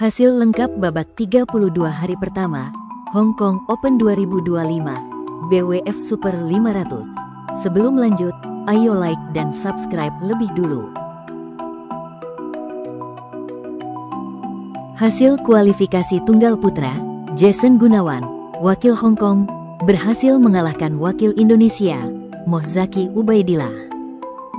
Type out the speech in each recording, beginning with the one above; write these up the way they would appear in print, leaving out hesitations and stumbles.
Hasil lengkap babak 32 hari pertama, Hong Kong Open 2025, BWF Super 500. Sebelum lanjut, ayo like dan subscribe lebih dulu. Hasil kualifikasi tunggal putra, Jason Gunawan, wakil Hong Kong, berhasil mengalahkan wakil Indonesia, Mohzaki Ubaidillah.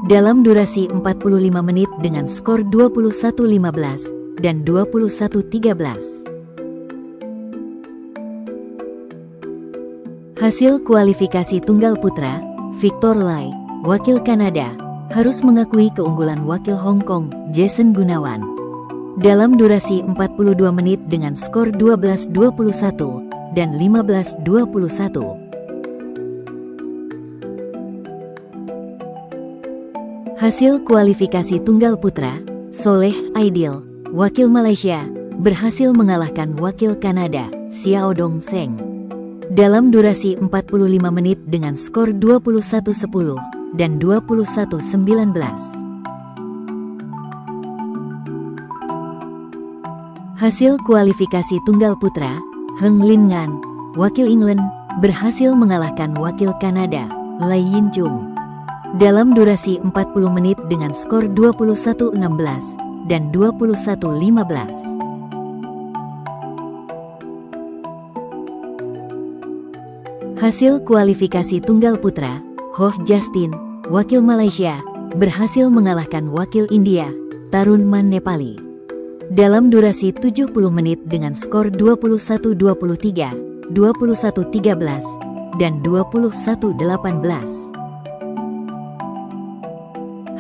Dalam durasi 45 menit dengan skor 21-15 dan 21-13. Hasil kualifikasi tunggal putra, Victor Lai, wakil Kanada, harus mengakui keunggulan wakil Hong Kong, Jason Gunawan. Dalam durasi 42 menit dengan skor 12-21 dan 15-21. Hasil kualifikasi tunggal putra, Soleh Aidil, wakil Malaysia, berhasil mengalahkan wakil Kanada, Xiaodong Seng. Dalam durasi 45 menit dengan skor 21-10 dan 21-19. Hasil kualifikasi tunggal putra, Heng Lin Ngan, wakil England, berhasil mengalahkan wakil Kanada, Lai Yin Chung. Dalam durasi 40 menit dengan skor 21-16 dan 21-15. Hasil kualifikasi tunggal putra, Ho Justin, wakil Malaysia, berhasil mengalahkan wakil India, Tarun Man Nepali. Dalam durasi 70 menit dengan skor 21-23, 21-13, dan 21-18.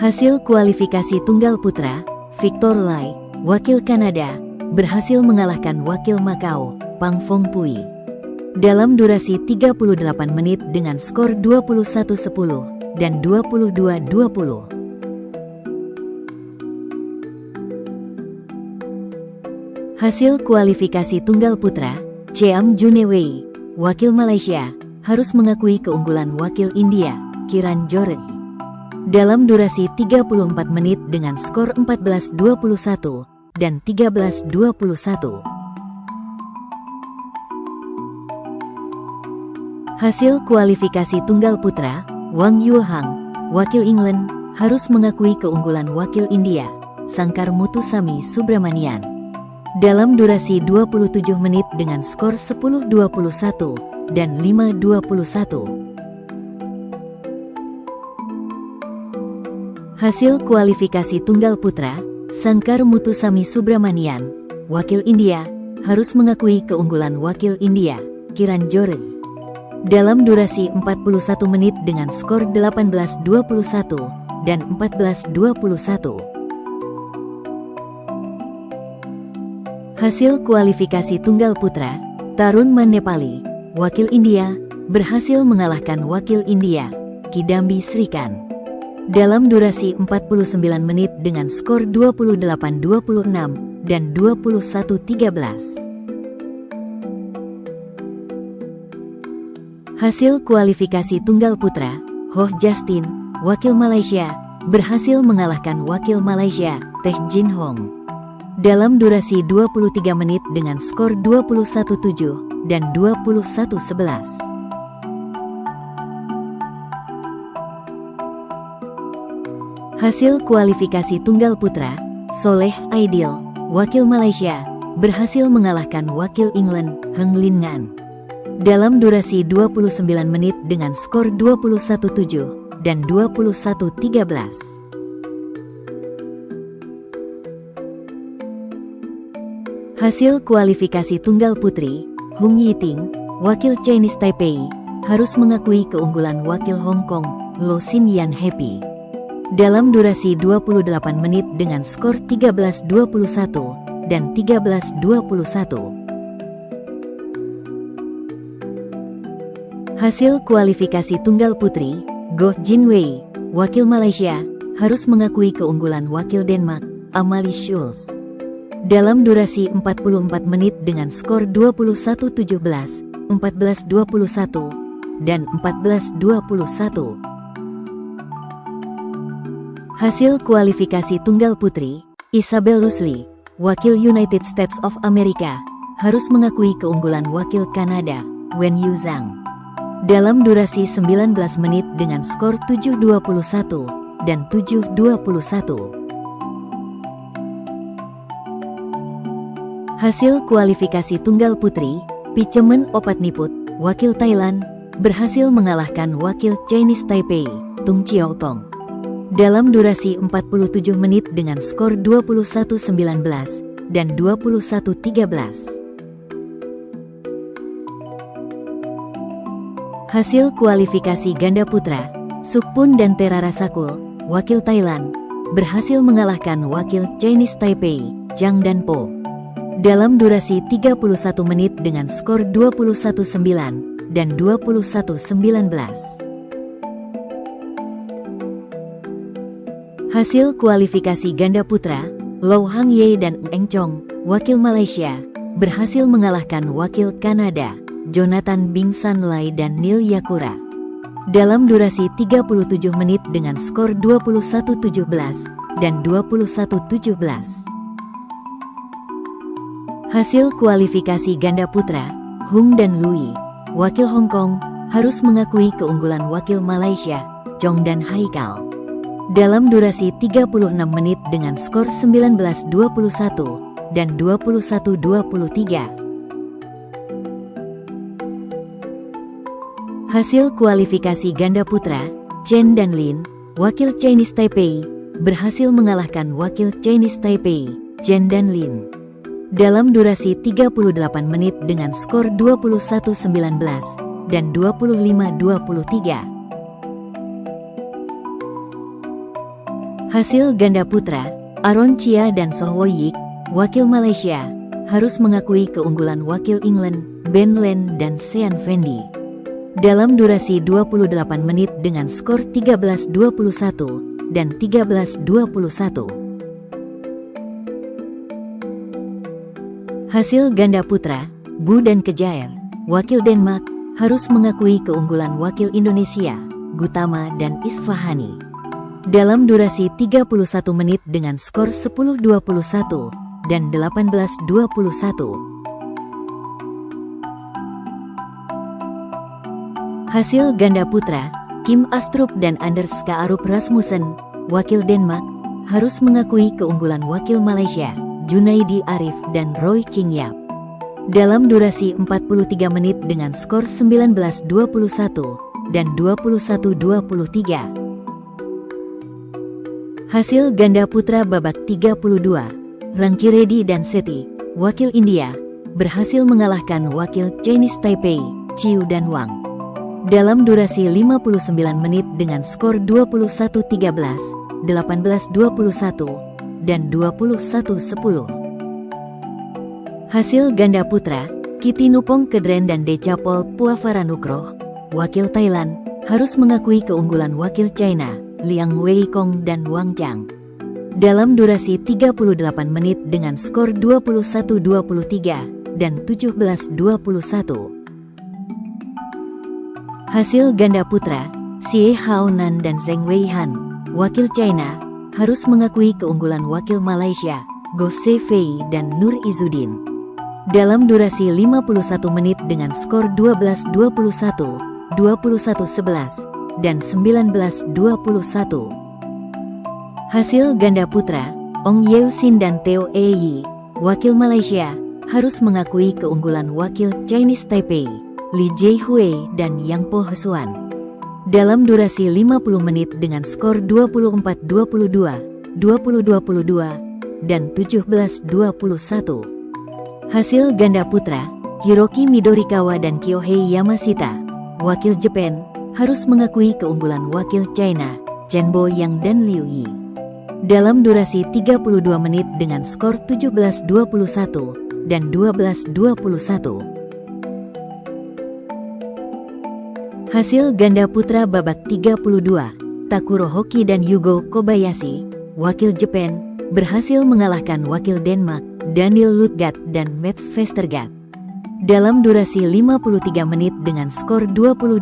Hasil kualifikasi tunggal putra, Victor Lai, wakil Kanada, berhasil mengalahkan wakil Macau, Pang Phong Pui. Dalam durasi 38 menit dengan skor 21-10 dan 22-20. Hasil kualifikasi tunggal putra, Cheam Junewei, wakil Malaysia, harus mengakui keunggulan wakil India, Kiran Jordan. Dalam durasi 34 menit dengan skor 14-21 dan 13-21. Hasil kualifikasi tunggal putra, Wang Yuhang, wakil England, harus mengakui keunggulan wakil India, Sangkar Muthusamy Subramanian. Dalam durasi 27 menit dengan skor 10-21 dan 5-21. Hasil kualifikasi tunggal putra, Sangkar Muthusamy Subramanian, wakil India, harus mengakui keunggulan wakil India, Kiran Jordan. Dalam durasi 41 menit dengan skor 18-21 dan 14-21. Hasil kualifikasi tunggal putra, Tarun Man Nepali, wakil India, berhasil mengalahkan wakil India, Kidambi Srikanth. Dalam durasi 49 menit dengan skor 28-26 dan 21-13. Hasil kualifikasi tunggal putra, Ho Justin, wakil Malaysia, berhasil mengalahkan wakil Malaysia, Teh Jin Hong. Dalam durasi 23 menit dengan skor 21-7 dan 21-11. Hasil kualifikasi tunggal putra, Soleh Aidil, wakil Malaysia, berhasil mengalahkan wakil England, Heng Lin Ngan. Dalam durasi 29 menit dengan skor 21-7 dan 21-13. Hasil kualifikasi tunggal putri, Hung Yiting, wakil Chinese Taipei, harus mengakui keunggulan wakil Hong Kong, Lo Sin Yan Happy. Dalam durasi 28 menit dengan skor 13-21 dan 13-21. Hasil kualifikasi tunggal putri, Goh Jin Wei, wakil Malaysia, harus mengakui keunggulan wakil Denmark, Amalie Schulz. Dalam durasi 44 menit dengan skor 21-17, 14-21, dan 14-21. Hasil kualifikasi tunggal putri, Isabel Rusli, wakil United States of America harus mengakui keunggulan wakil Kanada, Wen Yu Zhang. Dalam durasi 19 menit dengan skor 7-21 dan 7-21. Hasil kualifikasi tunggal putri, Pichemen Opatniput, wakil Thailand, berhasil mengalahkan wakil Chinese Taipei, Tung Chiao Tong. Dalam durasi 47 menit dengan skor 21-19 dan 21-13. Hasil kualifikasi ganda putra, Sukpun dan Terara Sakul, wakil Thailand, berhasil mengalahkan wakil Chinese Taipei, Zhang dan Po. Dalam durasi 31 menit dengan skor 21-9 dan 21-19. Hasil kualifikasi ganda putra, Low Hang Ye dan Eng Chong, wakil Malaysia, berhasil mengalahkan wakil Kanada, Jonathan Bingsan Lai dan Neil Yakura. Dalam durasi 37 menit dengan skor 21-17 dan 21-17. Hasil kualifikasi ganda putra, Hung dan Lui, wakil Hong Kong, harus mengakui keunggulan wakil Malaysia, Chong dan Haikal. Dalam durasi 36 menit dengan skor 19-21 dan 21-23. Hasil kualifikasi ganda putra, Chen dan Lin, wakil Chinese Taipei, berhasil mengalahkan wakil Chinese Taipei, Chen dan Lin. Dalam durasi 38 menit dengan skor 21-19 dan 25-23. Hasil ganda putra, Aaron Chia dan Soh Wo Yik, wakil Malaysia, harus mengakui keunggulan wakil England, Ben Len dan Sean Fendi. Dalam durasi 28 menit dengan skor 13-21 dan 13-21. Hasil ganda putra, Bu dan Kejair, wakil Denmark, harus mengakui keunggulan wakil Indonesia, Gutama dan Isfahani. Dalam durasi 31 menit dengan skor 10-21 dan 18-21. Hasil ganda putra, Kim Astrup dan Anders Kaarup Rasmussen, wakil Denmark, harus mengakui keunggulan wakil Malaysia, Junaidi Arif dan Roy King Yap. Dalam durasi 43 menit dengan skor 19-21 dan 21-23. Hasil ganda putra babak 32, Rankireddy dan Sethi, wakil India, berhasil mengalahkan wakil Chinese Taipei, Chiu dan Wang. Dalam durasi 59 menit dengan skor 21-13, 18-21, dan 21-10. Hasil ganda putra, Kitinupong Kedren dan Decapol Puavaranukroh, wakil Thailand, harus mengakui keunggulan wakil China, Liang Weikong dan Wang Chang. Dalam durasi 38 menit dengan skor 21-23 dan 17-21. Hasil ganda putra, Xie Haonan dan Zheng Weihan, wakil China, harus mengakui keunggulan wakil Malaysia, Goh Se Fei dan Nur Izzuddin. Dalam durasi 51 menit dengan skor 12-21, 21-11, dan 19-21. Hasil ganda putra, Ong Yeo Sin dan Theo Ee Yi, wakil Malaysia, harus mengakui keunggulan wakil Chinese Taipei, Li Jiahui dan Yang Po Hesuan. Dalam durasi 50 menit dengan skor 24-22, 20-22, dan 17-21. Hasil ganda putra, Hiroki Midorikawa dan Kyohei Yamashita, wakil Jepang, harus mengakui keunggulan wakil China, Chen Boyang dan Liu Yi. Dalam durasi 32 menit dengan skor 17-21 dan 12-21. Hasil ganda putra babak 32, Takuro Hoki dan Yugo Kobayashi, wakil Jepang, berhasil mengalahkan wakil Denmark, Daniel Lutgat dan Mats Vestergaard. Dalam durasi 53 menit dengan skor 20-22,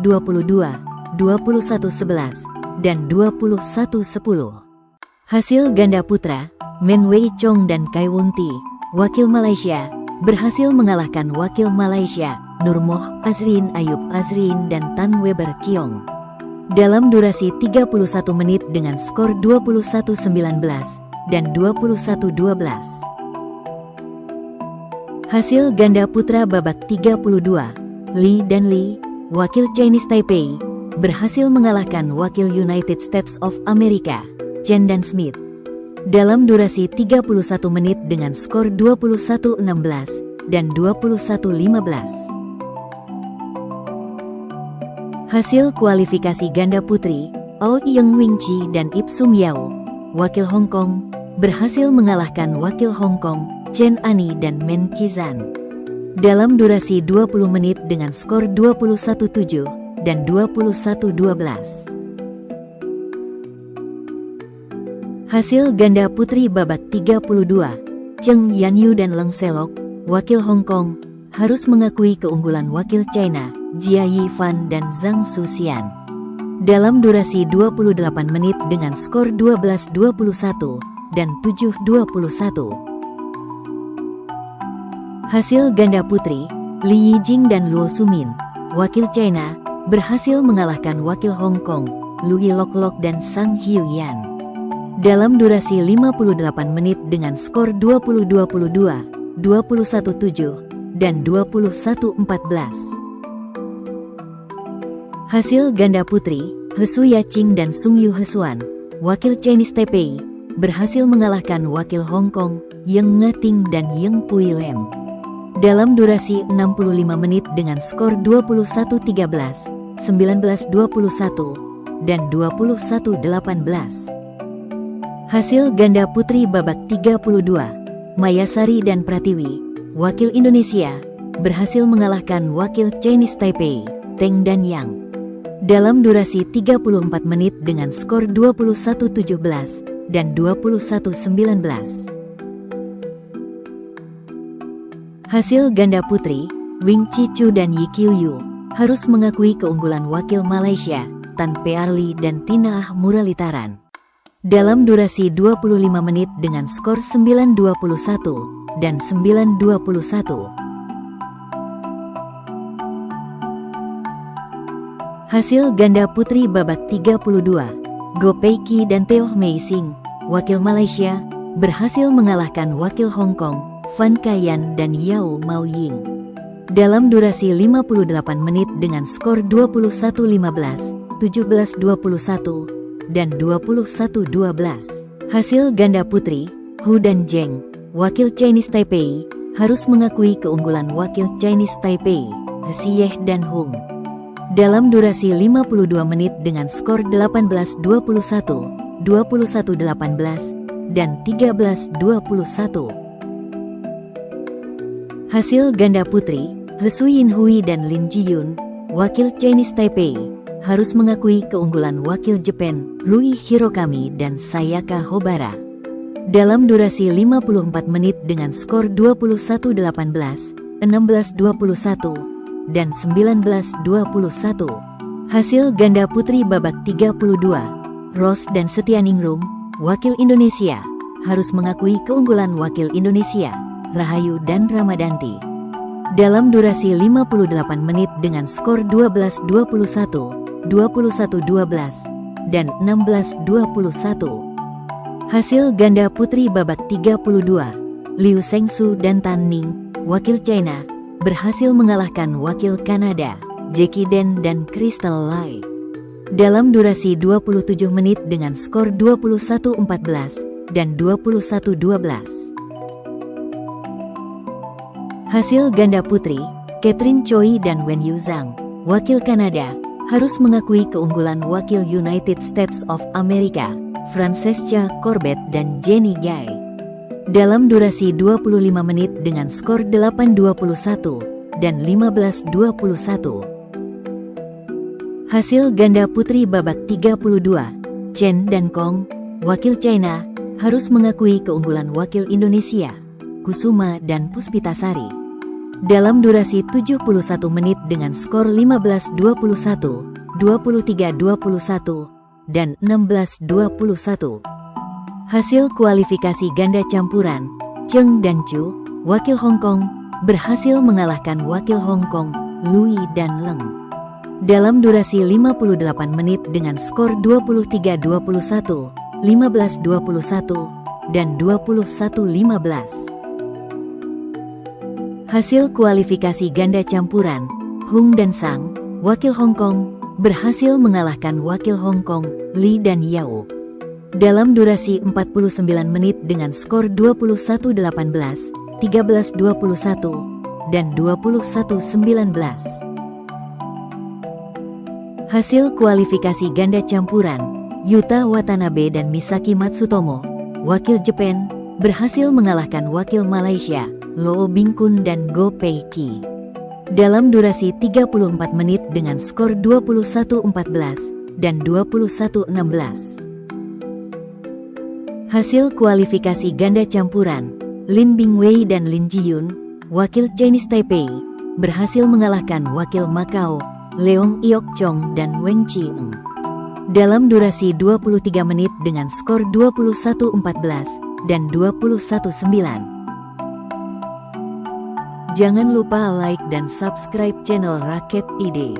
21-11, dan 21-10. Hasil ganda putra, Men Wei Chong dan Kai Won Ti, wakil Malaysia, berhasil mengalahkan wakil Malaysia, Nurmoh Azrin Ayub Azrin dan Tan Weber Kiong dalam durasi 31 menit dengan skor 21-19 dan 21-12. Hasil ganda putra babak 32, Li dan Li, wakil Chinese Taipei, berhasil mengalahkan wakil United States of America, Chen dan Smith, dalam durasi 31 menit dengan skor 21-16 dan 21-15. Hasil kualifikasi ganda putri, Ao Yeung Wing Chi dan Ip Sum Yao, wakil Hong Kong, berhasil mengalahkan wakil Hong Kong, Chen Ani dan Men Qizhan, dalam durasi 20 menit dengan skor 21-7 dan 21-12. Hasil ganda putri babak 32, Cheng Yanyu dan Leng Selok, wakil Hong Kong, harus mengakui keunggulan wakil China, Jia Yifan dan Zhang Suxian, dalam durasi 28 menit dengan skor 12-21 dan 7-21. Hasil ganda putri, Li Yijing dan Luo Sumin, wakil China, berhasil mengalahkan wakil Hong Kong, Lui Lok Lok dan Sang Hiu Yan, dalam durasi 58 menit dengan skor 20-22, 21-7, dan 21-14. Hasil ganda putri, Hesu Yaqing dan Sung Yu Hesuan, wakil Chinese Taipei, berhasil mengalahkan wakil Hong Kong, Yeng Ngating dan Yeng Pui Lem, dalam durasi 65 menit dengan skor 21-13, 19-21, dan 21-18. Hasil ganda putri babak 32, Mayasari dan Pratiwi, wakil Indonesia, berhasil mengalahkan wakil Chinese Taipei, Teng dan Yang, dalam durasi 34 menit dengan skor 21-17 dan 21-19. Hasil ganda putri, Wing Chi Chu dan Yi Qiu Yu, harus mengakui keunggulan wakil Malaysia, Tan Pearli dan Tina Ah Muralitaran, dalam durasi 25 menit dengan skor 9-21 dan 9-21. Hasil ganda putri babak 32, Go Pei Ki dan Teo Mei Sing, wakil Malaysia, berhasil mengalahkan wakil Hong Kong, Fan Kayan dan Yao Mao Ying, dalam durasi 58 menit dengan skor 21-15, 17-21, dan 21-12. Hasil ganda putri, Hu dan Zheng, wakil Chinese Taipei, harus mengakui keunggulan wakil Chinese Taipei, Hsieh dan Hung, dalam durasi 52 menit dengan skor 18-21, 21-18, dan 13-21. Hasil ganda putri, Hesu Yinhui dan Lin Jiyun, wakil Chinese Taipei, harus mengakui keunggulan wakil Jepang, Rui Hirokami dan Sayaka Hobara, dalam durasi 54 menit dengan skor 21-18, 16-21, dan 19-21. Hasil ganda putri babak 32, Rose dan Setianingrum, wakil Indonesia, harus mengakui keunggulan wakil Indonesia, Rahayu dan Ramadanti, dalam durasi 58 menit dengan skor 12-21, 21-12, dan 16-21. Hasil ganda putri babak 32, Liu Shengsu dan Tan Ning, wakil China, berhasil mengalahkan wakil Kanada, Jackie Den dan Crystal Lai, dalam durasi 27 menit dengan skor 21-14 dan 21-12. Hasil ganda putri, Catherine Choi dan Wen Yu Zhang, wakil Kanada, harus mengakui keunggulan wakil United States of America, Francesca Corbett dan Jenny Gai, dalam durasi 25 menit dengan skor 8-21 dan 15-21. Hasil ganda putri babak 32, Chen dan Kong, wakil China, harus mengakui keunggulan wakil Indonesia, Kusuma dan Puspitasari, dalam durasi 71 menit dengan skor 15-21, 23-21, dan 16-21. Hasil kualifikasi ganda campuran, Cheng dan Chu, wakil Hong Kong berhasil mengalahkan wakil Hong Kong, Lui dan Leng. Dalam durasi 58 menit dengan skor 23-21, 15-21, dan 21-15. Hasil kualifikasi ganda campuran, Hung dan Sang, wakil Hong Kong, berhasil mengalahkan wakil Hong Kong, Li dan Yao. Dalam durasi 49 menit dengan skor 21-18, 13-21, dan 21-19. Hasil kualifikasi ganda campuran, Yuta Watanabe dan Misaki Matsutomo, wakil Jepang, berhasil mengalahkan wakil Malaysia, Loh Bingkun dan Go Pei Ki. Dalam durasi 34 menit dengan skor 21-14 dan 21-16. Hasil kualifikasi ganda campuran, Lin Bingwei dan Lin Jiyun, wakil Chinese Taipei, berhasil mengalahkan wakil Macau, Leong Iok Chong dan Weng Chi-eng. Dalam durasi 23 menit dengan skor 21-14 dan 21-9. Jangan lupa like dan subscribe channel Raket ID.